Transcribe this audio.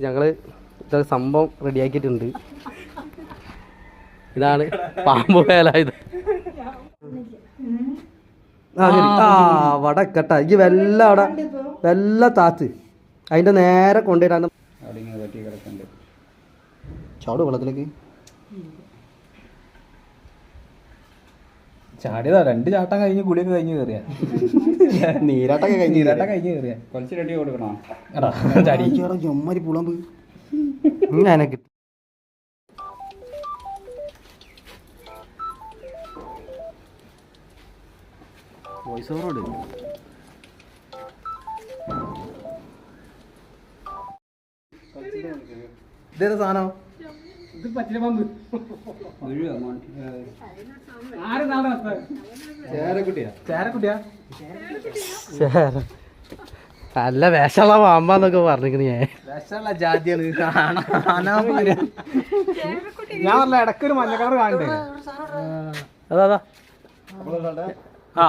ഞങ്ങൾ ഇതൊക്കെ സംഭവം റെഡിയാക്കിയിട്ടുണ്ട്. ഇതാണ് പാമ്പ് വേല. ഇത് വടക്കട്ട ഈ വെല്ല അവിടെ വെല്ല താത്ത് അതിന്റെ നേരെ കൊണ്ടുവരാൻ ചാട് വെള്ളത്തിലേക്ക് ചാടിയതാ. 2 ചാട്ടം കഴിഞ്ഞ് കുളിയൊക്കെ കഴിഞ്ഞ് കയറിയാ. നീരാട്ടൊക്കെ കഴിഞ്ഞ് കയറിയാ. കുറച്ച് റെഡി കൊടുക്കണോ? ചുമ്മാരി പുളമ്പ് ഞാനൊക്കെ വോയിസ് ഓവറോട് ഇതേതാ സാധനം? ഇത് പച്ചില പമ്പ്. ചേരക്കുട്ടിയാ. നല്ല വിഷമുള്ള പാമ്പാന്നൊക്കെ പറഞ്ഞിരിക്കണ ഞാൻ. വിഷമുള്ള ജാതിയാണ്. ഞാൻ പറഞ്ഞ ഇടക്കൊരു മഞ്ഞ കളർ കാണണ്ടേ? അതാ ആ